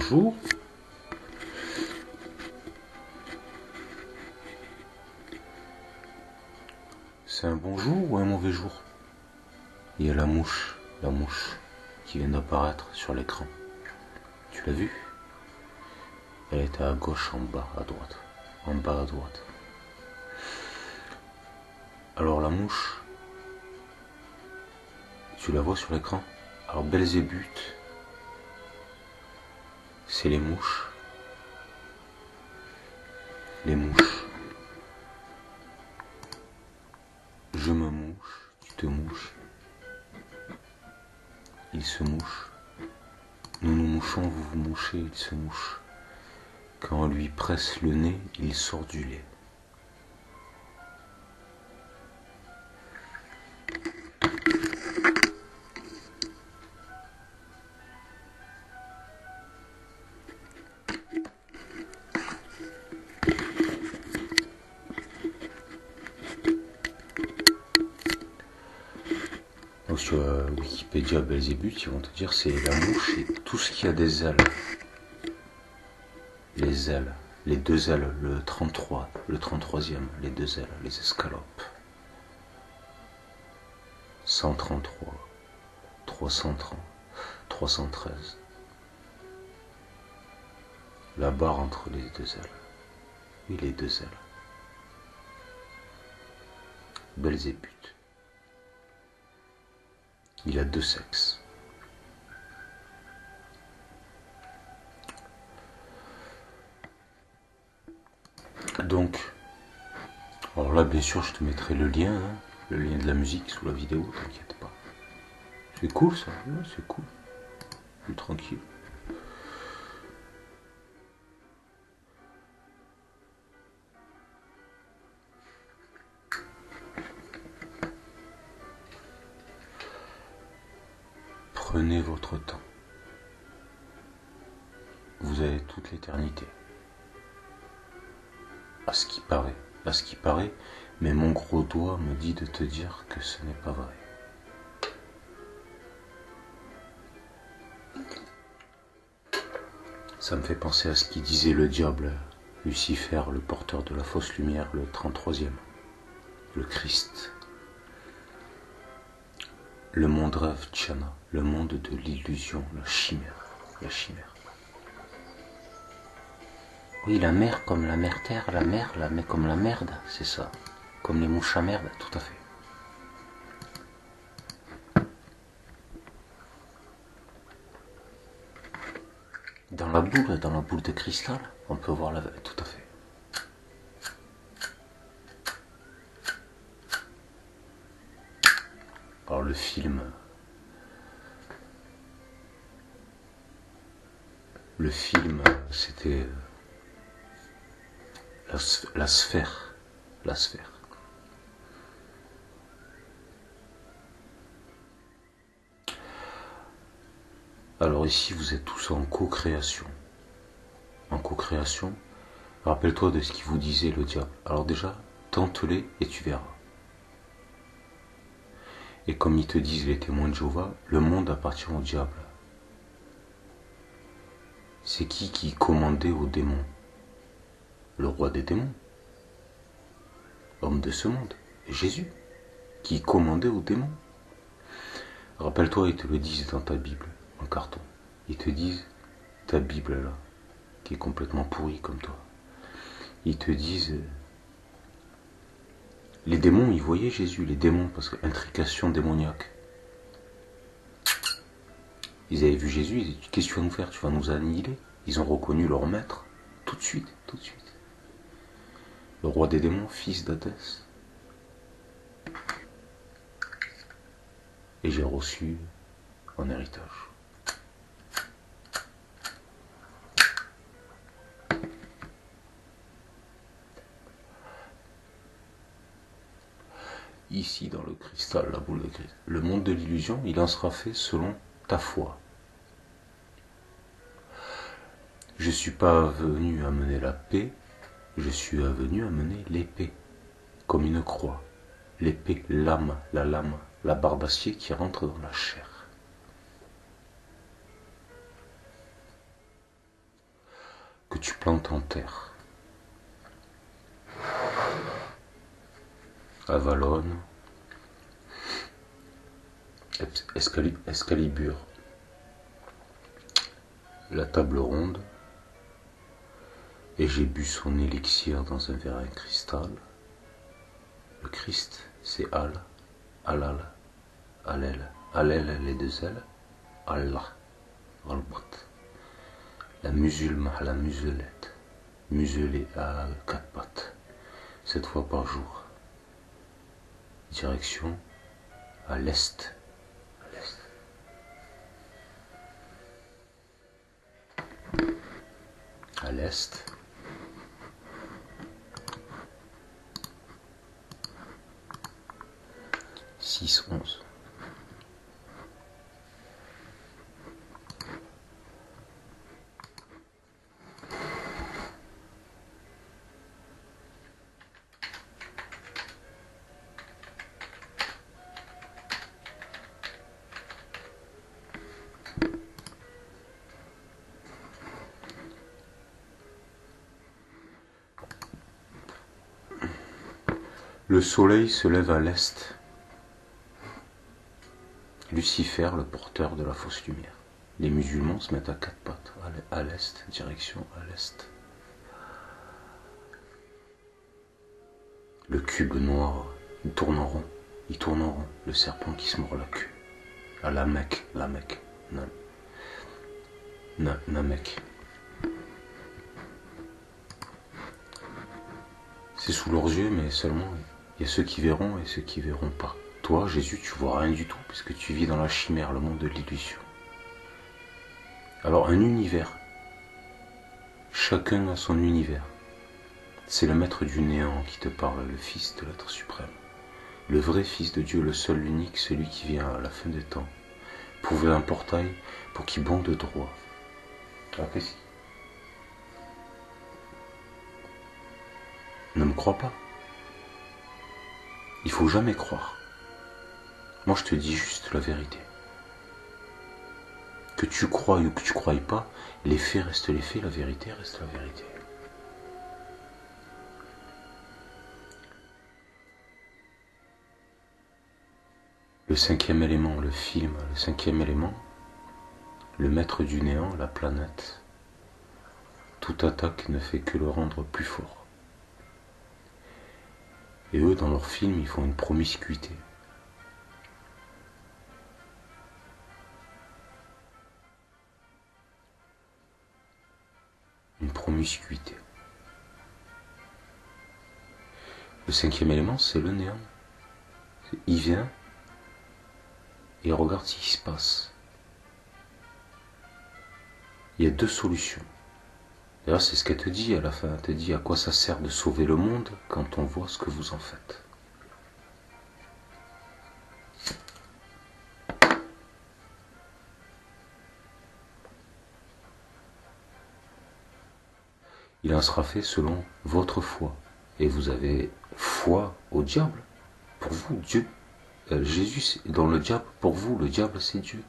bonjour. C'est un bon jour ou un mauvais jour? Il y a la mouche qui vient d'apparaître sur l'écran. Tu l'as vue? Elle était à gauche, en bas, à droite. En bas, à droite. Alors la mouche, tu la vois sur l'écran? Alors Belzébuth, c'est les mouches. Les mouches. Je me mouche, tu te mouches. Il se mouche. Nous nous mouchons, vous vous mouchez, il se mouche. Quand on lui presse le nez, il sort du lait. Donc sur Wikipédia, Belzébuth, ils vont te dire c'est la mouche et tout ce qui a des ailes. Les ailes, les deux ailes, le 33, le 33e, les deux ailes, les escalopes. 133, 330, 313. La barre entre les deux ailes. Oui, les deux ailes. Belzébuth. Il a deux sexes. Donc, alors là, bien sûr, je te mettrai le lien, le lien de la musique sous la vidéo, t'inquiète pas. C'est cool ça, ouais, c'est cool. Plus tranquille. Prenez votre temps. Vous avez toute l'éternité. À ce qui paraît, mais mon gros doigt me dit de te dire que ce n'est pas vrai. Ça me fait penser à ce qu'il disait le diable, Lucifer, le porteur de la fausse lumière, le 33e, le Christ. Le monde rêve, Tchana, le monde de l'illusion, la chimère. Oui, la mer comme la mer terre, la mer comme la merde, c'est ça. Comme les mouches à merde, tout à fait. Dans la boule de cristal, on peut voir la... Tout à fait. Alors le film, c'était la sphère. Alors ici, vous êtes tous en co-création. Rappelle-toi de ce qu'il vous disait le diable. Alors déjà, tente-les et tu verras. Et comme ils te disent les témoins de Jéhovah, le monde appartient au diable. C'est qui commandait aux démons? Le roi des démons. Homme de ce monde. Jésus. Qui commandait aux démons. Rappelle-toi, ils te le disent dans ta Bible, en carton. Ils te disent, ta Bible là, qui est complètement pourrie comme toi. Ils te disent, les démons, ils voyaient Jésus, les démons, parce que intrication démoniaque. Ils avaient vu Jésus, ils disaient, qu'est-ce que tu vas nous faire? Tu vas nous annihiler? Ils ont reconnu leur maître, tout de suite. Le roi des démons, fils d'Hadès. Et j'ai reçu en héritage. Ici, dans le cristal, la boule de cristal, le monde de l'illusion, il en sera fait selon ta foi. Je ne suis pas venu amener la paix, je suis venu amener l'épée, comme une croix. L'épée, la lame, la barre d'acier qui rentre dans la chair. que tu plantes en terre. Avalon, Excalibur, la table ronde, et j'ai bu son élixir dans un verre à cristal. Le Christ, c'est Al, Alal, Alel, Alel les deux ailes, Allah, Albat. La musulmane, la muselette, muselée à quatre pattes, 7 fois par jour. Direction à l'est. À l'est. Six 11. Le soleil se lève à l'est. Lucifer, le porteur de la fausse lumière. Les musulmans se mettent à quatre pattes, à l'est, direction à l'est. Le cube noir, il tourne en rond, le serpent qui se mord la queue. À la Mecque, Namek. C'est sous leurs yeux, mais seulement il y a ceux qui verront et ceux qui verront pas. Toi, Jésus, tu vois rien du tout, puisque tu vis dans la chimère, le monde de l'illusion. Alors un univers, chacun a son univers. C'est le maître du néant qui te parle, le fils de l'être suprême. Le vrai fils de Dieu, le seul, l'unique, celui qui vient à la fin des temps, pour ouvrir un portail pour qu'il bonde droit. Apprécie. Ne me crois pas. Il faut jamais croire. Moi je te dis juste la vérité. Que tu crois ou que tu crois pas, les faits restent les faits, la vérité reste la vérité. Le cinquième élément, le film, le cinquième élément, le maître du néant, la planète, toute attaque ne fait que le rendre plus fort. Et eux, dans leur film, ils font une promiscuité. Une promiscuité. Le cinquième élément, c'est le néant. Il vient et regarde ce qui se passe. Il y a deux solutions. D'ailleurs, c'est ce qu'elle te dit à la fin. Elle te dit à quoi ça sert de sauver le monde quand on voit ce que vous en faites. Il en sera fait selon votre foi. Et vous avez foi au diable. Pour vous, Dieu, Jésus est dans le diable. Pour vous, le diable, c'est Dieu.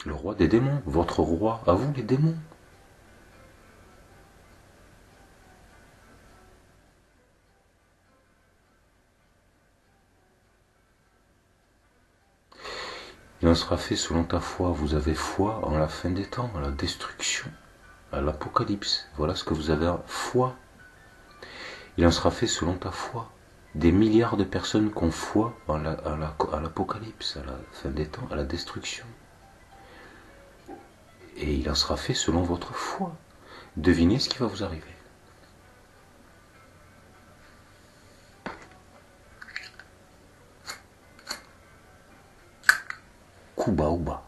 Le roi des démons, votre roi, à vous les démons. Il en sera fait selon ta foi. Vous avez foi en la fin des temps, à la destruction, à l'apocalypse. Voilà ce que vous avez foi. Il en sera fait selon ta foi. Des milliards de personnes qui ont foi à l'apocalypse, à la fin des temps, à la destruction. Et il en sera fait selon votre foi. Devinez ce qui va vous arriver. Kuba ou bas.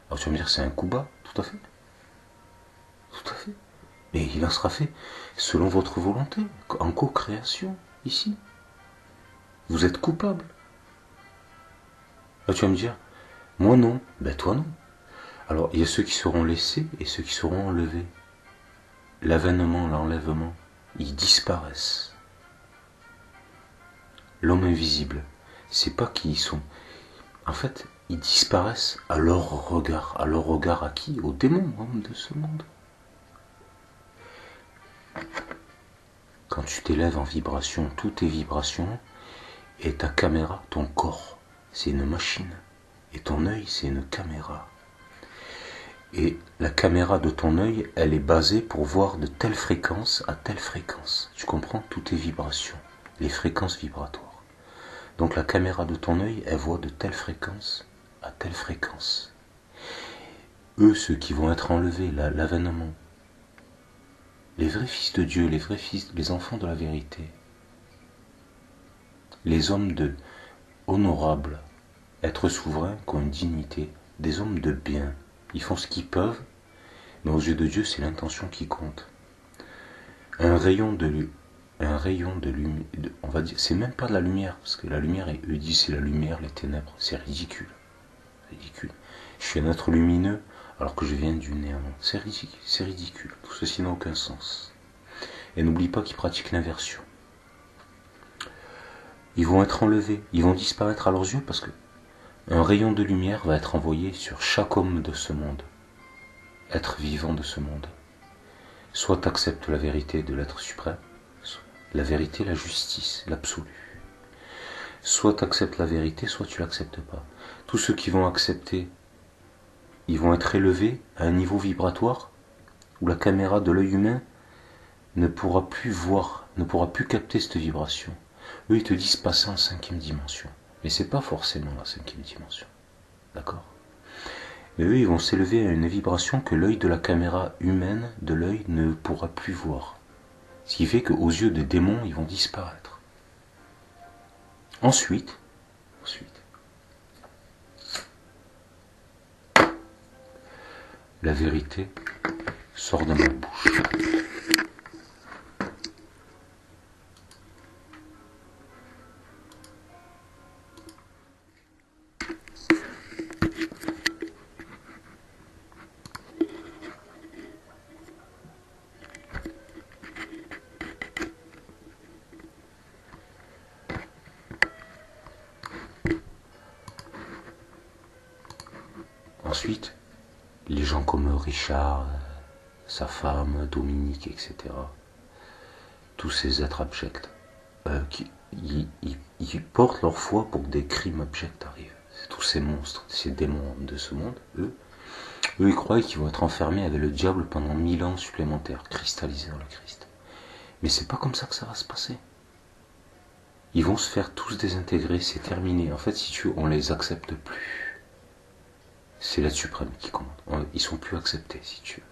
Alors tu vas me dire c'est un coup bas, tout à fait. Tout à fait. Mais il en sera fait selon votre volonté, en co-création, ici. Vous êtes coupable. Là tu vas me dire, moi non, ben toi non. Alors il y a ceux qui seront laissés et ceux qui seront enlevés. L'avènement, l'enlèvement, ils disparaissent. L'homme invisible, c'est pas qui ils sont. En fait, ils disparaissent à leur regard. À leur regard à qui? Aux démons, hommes de ce monde. Quand tu t'élèves en vibration, toutes tes vibrations, et ta caméra, ton corps, c'est une machine. Et ton œil, c'est une caméra. Et la caméra de ton œil, elle est basée pour voir de telle fréquence à telle fréquence. Tu comprends? Toutes tes vibrations, les fréquences vibratoires. Donc la caméra de ton œil, elle voit de telle fréquence à telle fréquence. Eux, ceux qui vont être enlevés, l'avènement, les vrais fils de Dieu, les vrais fils, les enfants de la vérité, les hommes de honorables, êtres souverains qui ont une dignité, des hommes de bien, ils font ce qu'ils peuvent, mais aux yeux de Dieu, c'est l'intention qui compte. Un rayon de lumière, on va dire, c'est même pas de la lumière, parce que la lumière, eux disent c'est la lumière, les ténèbres, c'est ridicule. Ridicule. Je suis un être lumineux alors que je viens du néant. C'est ridicule, c'est ridicule. Tout ceci n'a aucun sens. Et n'oublie pas qu'ils pratiquent l'inversion. Ils vont être enlevés, ils vont disparaître à leurs yeux parce que un rayon de lumière va être envoyé sur chaque homme de ce monde, être vivant de ce monde. Soit tu acceptes la vérité de l'être suprême, la vérité, la justice, l'absolu. Soit tu acceptes la vérité, soit tu l'acceptes pas. Tous ceux qui vont accepter, ils vont être élevés à un niveau vibratoire où la caméra de l'œil humain ne pourra plus voir, ne pourra plus capter cette vibration. Eux, ils te disent passer en 5e dimension. Mais c'est pas forcément la 5e dimension. D'accord? Mais eux, ils vont s'élever à une vibration que l'œil de la caméra humaine de l'œil ne pourra plus voir. Ce qui fait qu'aux yeux des démons, ils vont disparaître. Ensuite, la vérité sort de ma bouche. Ensuite, les gens comme Richard, sa femme, Dominique, etc., tous ces êtres abjects, ils portent leur foi pour que des crimes abjects arrivent. C'est tous ces monstres, ces démons de ce monde, eux, ils croient qu'ils vont être enfermés avec le diable pendant 1000 ans supplémentaires, cristallisés dans le Christ. Mais c'est pas comme ça que ça va se passer. Ils vont se faire tous désintégrer, c'est terminé. En fait, si tu veux, on les accepte plus. C'est l'être suprême qui commande. Ils sont plus acceptés, si tu veux.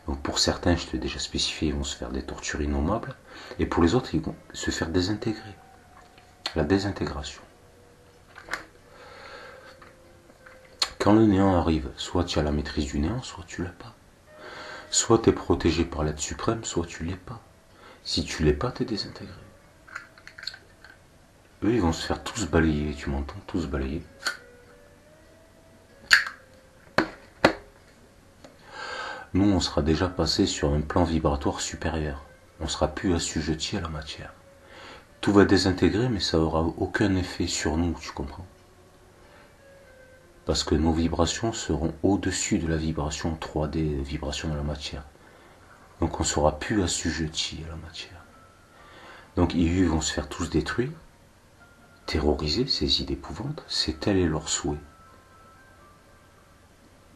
Donc pour certains, je te l'ai déjà spécifié, ils vont se faire des tortures innommables. Et pour les autres, ils vont se faire désintégrer. La désintégration. Quand le néant arrive, soit tu as la maîtrise du néant, soit tu l'as pas. Soit tu es protégé par l'être suprême, soit tu l'es pas. Si tu l'es pas, tu es désintégré. Eux, ils vont se faire tous balayer, tu m'entends, tous balayer. Nous, on sera déjà passé sur un plan vibratoire supérieur. On sera plus assujetti à la matière. Tout va désintégrer, mais ça aura aucun effet sur nous, tu comprends? Parce que nos vibrations seront au-dessus de la vibration 3D, vibration de la matière. Donc on ne sera plus assujetti à la matière. Donc ils vont se faire tous détruire, terrorisés, saisis d'épouvante, c'est tel est leur souhait.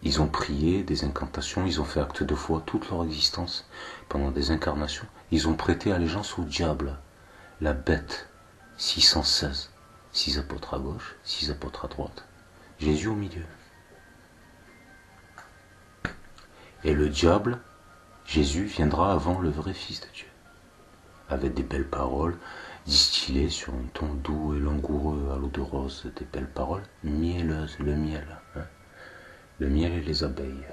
Ils ont prié des incantations, ils ont fait acte de foi toute leur existence pendant des incarnations. Ils ont prêté allégeance au diable, la bête, 616, 6 apôtres à gauche, 6 apôtres à droite, Jésus au milieu. Et le diable, Jésus, viendra avant le vrai Fils de Dieu, avec des belles paroles, distillées sur un ton doux et langoureux à l'eau de rose, des belles paroles mielleuses, le miel, hein, le miel et les abeilles.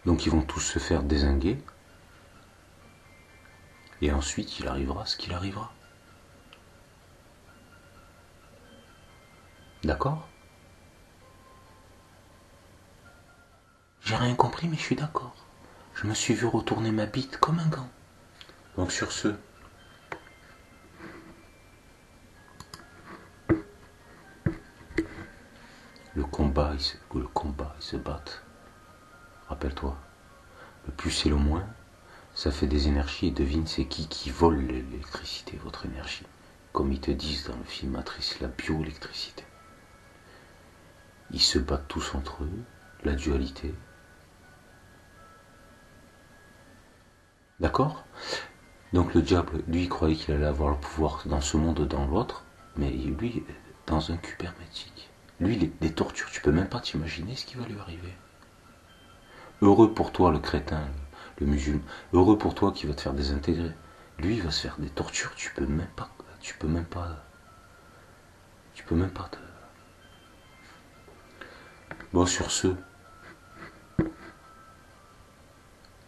Donc ils vont tous se faire dézinguer, et ensuite il arrivera ce qu'il arrivera. D'accord? J'ai rien compris, mais je suis d'accord. Je me suis vu retourner ma bite comme un gant. Donc sur ce, le combat, ils se battent. Rappelle-toi, le plus et le moins, ça fait des énergies, et devine c'est qui vole l'électricité, votre énergie. Comme ils te disent dans le film Matrice, la bioélectricité. Ils se battent tous entre eux, la dualité. D'accord? Donc le diable, lui, il croyait qu'il allait avoir le pouvoir dans ce monde ou dans l'autre, mais lui, dans un cube hermétique. Lui, les tortures, tu peux même pas t'imaginer ce qui va lui arriver. Heureux pour toi, le crétin, le musulman. Heureux pour toi qui va te faire désintégrer. Lui, il va se faire des tortures, tu peux même pas te... Bon, sur ce.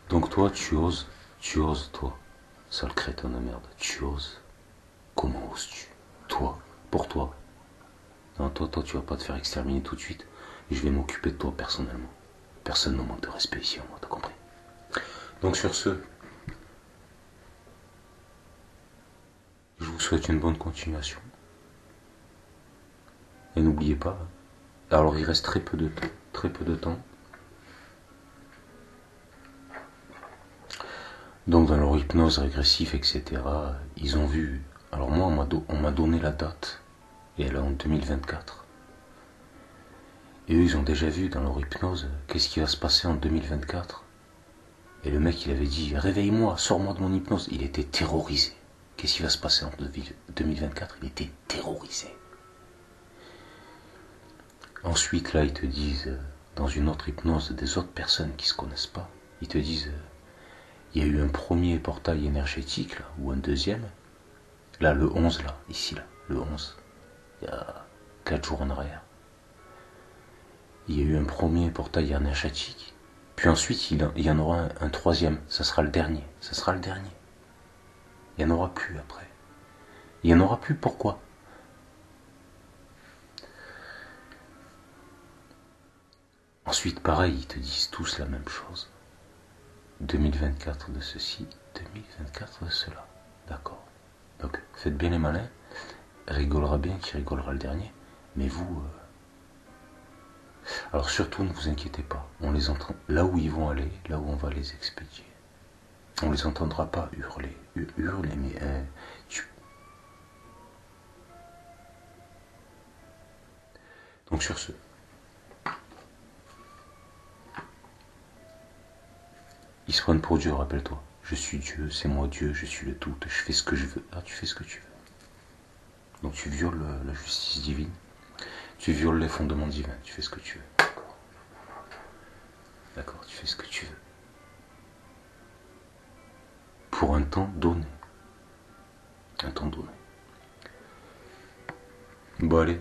Donc toi, tu oses, toi. Sale crétin de merde, tu oses. Comment oses-tu? Toi, pour toi. Non, toi, tu vas pas te faire exterminer tout de suite. Et je vais m'occuper de toi personnellement. Personne ne manque de respect ici, moi, t'as compris? Donc sur ce, je vous souhaite une bonne continuation. Et n'oubliez pas, alors il reste très peu de temps. Donc dans leur hypnose régressive, etc., ils ont vu, alors moi on m'a donné la date, et elle est en 2024. Et eux ils ont déjà vu dans leur hypnose, qu'est-ce qui va se passer en 2024. Et le mec il avait dit, réveille-moi, sors-moi de mon hypnose. Il était terrorisé. Qu'est-ce qui va se passer en 2024? Il était terrorisé. Ensuite, là, ils te disent, dans une autre hypnose, des autres personnes qui ne se connaissent pas, ils te disent, il y a eu un premier portail énergétique, là, ou un deuxième. Là, le 11, là, ici, là, le 11, il y a 4 jours en arrière. Il y a eu un premier portail énergétique. Puis ensuite, il y en aura un troisième. Ça sera le dernier. Il n'y en aura plus après. Il n'y en aura plus, pourquoi? Ensuite, pareil, ils te disent tous la même chose. 2024 de ceci, 2024 de cela. D'accord. Donc, faites bien les malins. Rigolera bien qui rigolera le dernier. Mais vous... Alors surtout, ne vous inquiétez pas. On les entend là où ils vont aller, là où on va les expédier. On les entendra pas hurler. Hurler, mais... Donc sur ce... Ils se prennent pour Dieu, rappelle-toi. Je suis Dieu, c'est moi Dieu, je suis le tout, je fais ce que je veux. Ah, tu fais ce que tu veux. Donc tu violes la justice divine. Tu violes les fondements divins, tu fais ce que tu veux. D'accord. D'accord, tu fais ce que tu veux. Pour un temps donné. Un temps donné. Bon allez,